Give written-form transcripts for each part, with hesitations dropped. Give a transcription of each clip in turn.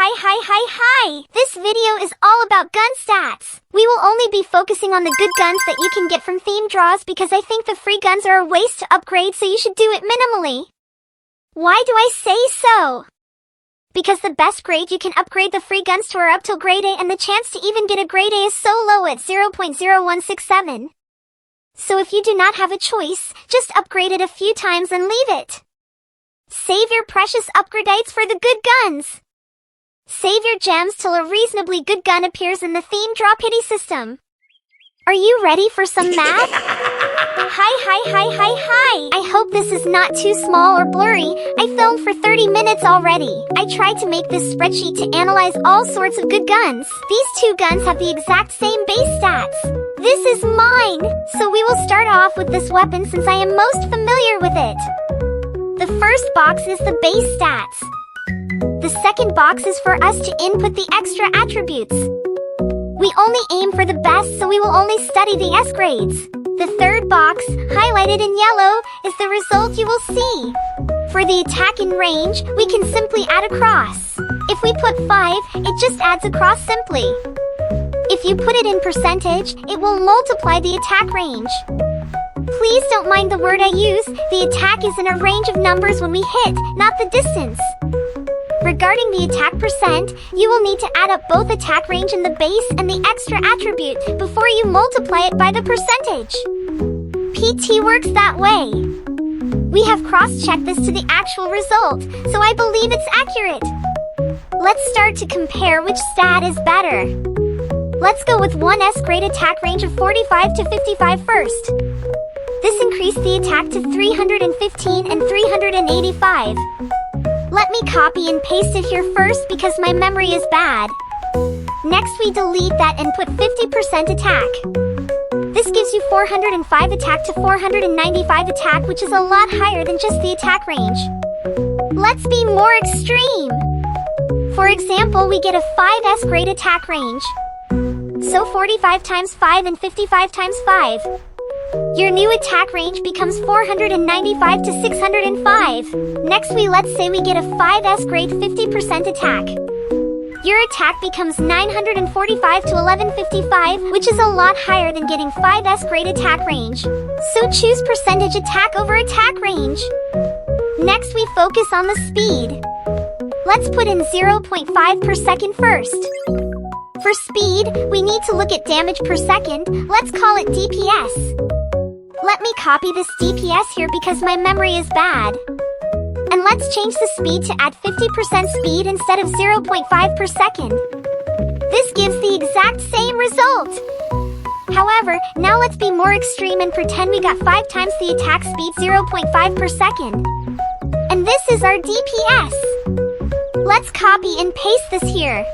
Hi! This video is all about gun stats. We will only be focusing on the good guns that you can get from theme draws because I think the free guns are a waste to upgrade, so you should do it minimally. Why do I say so? Because the best grade you can upgrade the free guns to are up till grade A, and the chance to even get a grade A is so low at 0.0167. So if you do not have a choice, just upgrade it a few times and leave it. Save your precious upgradites for the good guns. Save your gems till a reasonably good gun appears in the theme draw pity system. Are you ready for some math? Hi! I hope this is not too small or blurry. I filmed for 30 minutes already. I tried to make this spreadsheet to analyze all sorts of good guns. These two guns have the exact same base stats. This is mine! So we will start off with this weapon since I am most familiar with it. The first box is the base stats. The second box is for us to input the extra attributes. We only aim for the best, so we will only study the S grades. The third box, highlighted in yellow, is the result you will see. For the attack in range, we can simply add a cross. If we put 5, it just adds a cross simply. If you put it in percentage, it will multiply the attack range. Please don't mind the word I use. The attack is in a range of numbers when we hit, not the distance. Regarding the attack percent, you will need to add up both attack range in the base and the extra attribute before you multiply it by the percentage. PT works that way. We have cross-checked this to the actual result, so I believe it's accurate. Let's start to compare which stat is better. Let's go with 1S grade attack range of 45 to 55 first. This increased the attack to 315 and 385. Let me copy and paste it here first because my memory is bad. Next we delete that and put 50% attack. This gives you 405 attack to 495 attack, which is a lot higher than just the attack range. Let's be more extreme. For example, we get a 5S grade attack range. So 45 times 5 and 55 times 5. Your new attack range becomes 495 to 605. Next let's say we get a 5S grade 50% attack. Your attack becomes 945 to 1155, which is a lot higher than getting 5S grade attack range. So choose percentage attack over attack range. Next we focus on the speed. Let's put in 0.5 per second first. For speed, we need to look at damage per second. Let's call it DPS. Let me copy this DPS here because my memory is bad. And let's change the speed to add 50% speed instead of 0.5 per second. This gives the exact same result. However, now let's be more extreme and pretend we got 5 times the attack speed 0.5 per second. And this is our DPS. Let's copy and paste this here.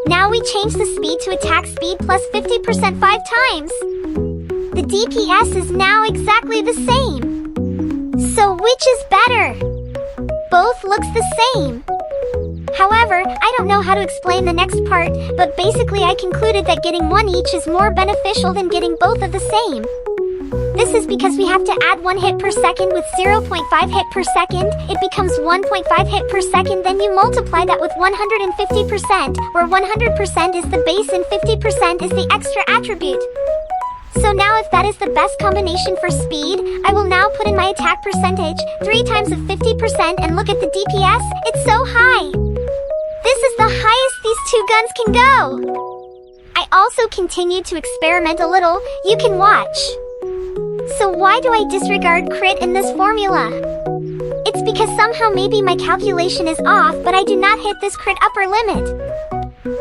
Now we change the speed to attack speed plus 50% 5 times. The DPS is now exactly the same. So which is better? Both looks the same. However, I don't know how to explain the next part, but basically I concluded that getting one each is more beneficial than getting both of the same. This is because we have to add 1 hit per second with 0.5 hit per second. It becomes 1.5 hit per second, then you multiply that with 150%, where 100% is the base and 50% is the extra attribute. So now if that is the best combination for speed, I will now put in my attack percentage, 3 times of 50%, and look at the DPS, it's so high. This is the highest these two guns can go. I also continued to experiment a little, you can watch. So why do I disregard crit in this formula? It's because somehow maybe my calculation is off, but I do not hit this crit upper limit.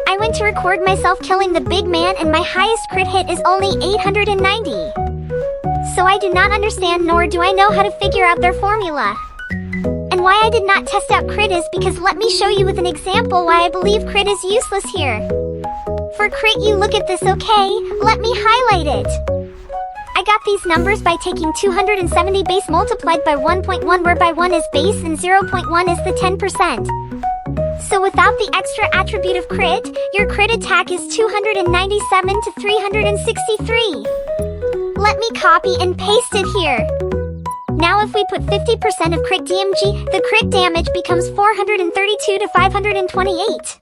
I went to record myself killing the big man and my highest crit hit is only 890. So I do not understand, nor do I know how to figure out their formula. And why I did not test out crit is because let me show you with an example why I believe crit is useless here. For crit you look at this, okay? Let me highlight it. I got these numbers by taking 270 base multiplied by 1.1, whereby 1 is base and 0.1 is the 10%. So without the extra attribute of crit, your crit attack is 297 to 363. Let me copy and paste it here. Now if we we put 50% of crit DMG, the crit damage becomes 432 to 528.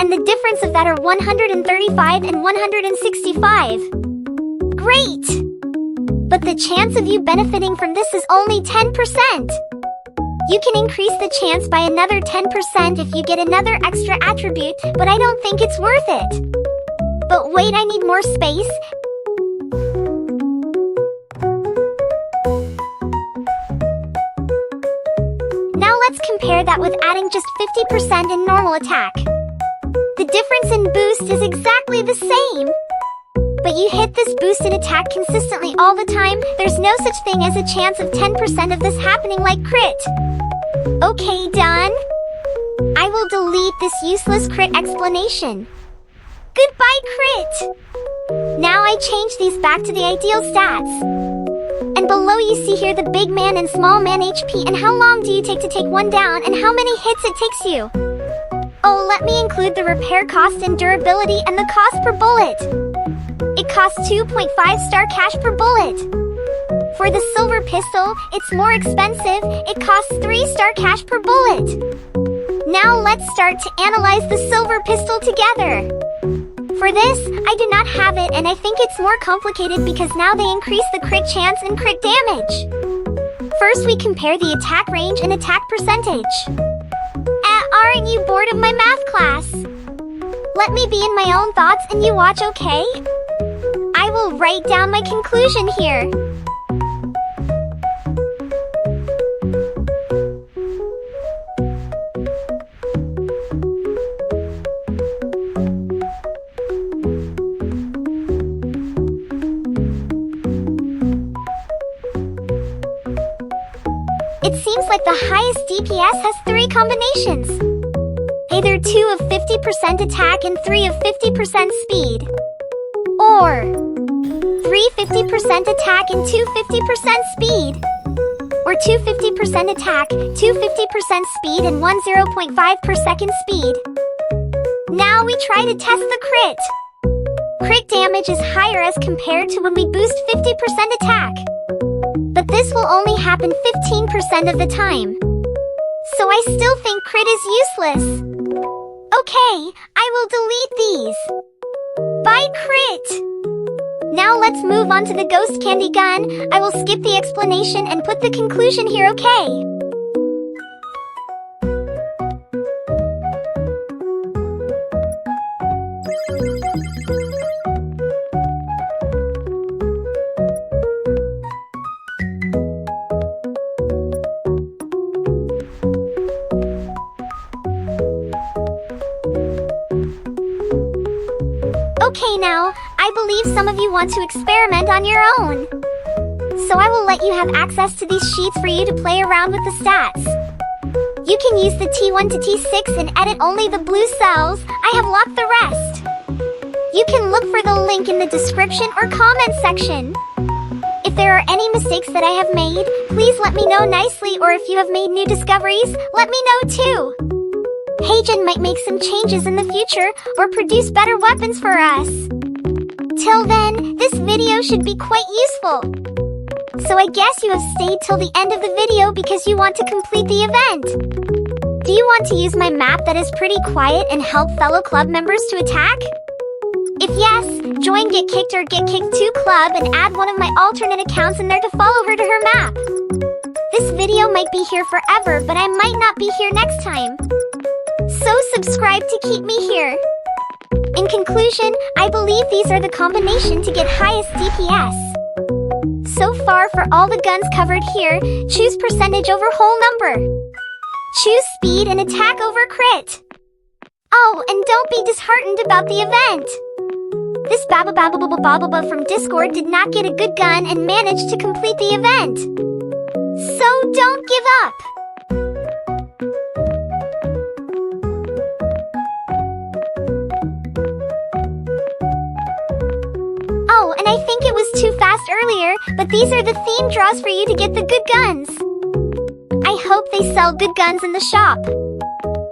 And the difference of that are 135 and 165. Great! But the chance of you benefiting from this is only 10%. You can increase the chance by another 10% if you get another extra attribute, but I don't think it's worth it. But wait, I need more space. Now let's compare that with adding just 50% in normal attack. The difference in boost is exactly the same. But you hit this boost in attack consistently all the time, there's no such thing as a chance of 10% of this happening like crit. Okay, done. I will delete this useless crit explanation. Goodbye, crit! Now I change these back to the ideal stats. And below you see here the big man and small man HP and how long do you take to take one down and how many hits it takes you. Oh, let me include the repair cost and durability and the cost per bullet. It costs 2.5 star cash per bullet. For the silver pistol, it's more expensive, it costs 3 star cash per bullet. Now let's start to analyze the silver pistol together. For this, I do not have it and I think it's more complicated because now they increase the crit chance and crit damage. First we compare the attack range and attack percentage. Aren't you bored of my math class? Let me be in my own thoughts and you watch, okay? I will write down my conclusion here. It seems like the highest DPS has 3 combinations. Either 2 of 50% attack and 3 of 50% speed. Or 3 50% attack and 2 50% speed. Or 2 50% attack, 2 50% speed and 1 0.5 per second speed. Now we try to test the crit. Crit damage is higher as compared to when we boost 50% attack. But this will only happen 15% of the time. So I still think crit is useless. Okay, I will delete these. Bye, crit! Now let's move on to the ghost candy gun. I will skip the explanation and put the conclusion here, okay? Okay now, I believe some of you want to experiment on your own. So I will let you have access to these sheets for you to play around with the stats. You can use the T1 to T6 and edit only the blue cells. I have locked the rest. You can look for the link in the description or comment section. If there are any mistakes that I have made, please let me know nicely, or if you have made new discoveries, let me know too. haegin might make some changes in the future or produce better weapons for us. Till then, this video should be quite useful. So I guess you have stayed till the end of the video because you want to complete the event. Do you want to use my map that is pretty quiet and help fellow club members to attack? If yes, join Get Kicked or Get Kicked 2 Club and add one of my alternate accounts in there to follow her to her map. This video might be here forever, but I might not be here next time. So subscribe to keep me here. In conclusion, I believe these are the combination to get highest DPS. So far for all the guns covered here, choose percentage over whole number. Choose speed and attack over crit. Oh, and don't be disheartened about the event. This Bah.PlayTogether from Discord did not get a good gun and managed to complete the event. So don't give up. Oh, and I think it was too fast earlier, but these are the theme draws for you to get the good guns. I hope they sell good guns in the shop.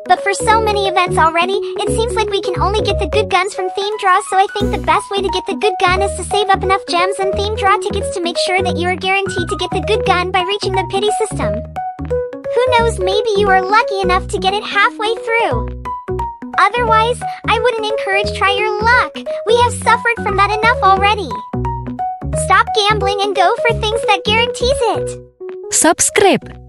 But for so many events already, it seems like we can only get the good guns from theme draws, so I think the best way to get the good gun is to save up enough gems and theme draw tickets to make sure that you are guaranteed to get the good gun by reaching the pity system. Who knows, maybe you are lucky enough to get it halfway through. Otherwise, I wouldn't encourage try your luck. We have suffered from that enough already. Stop gambling and go for things that guarantees it. Subscribe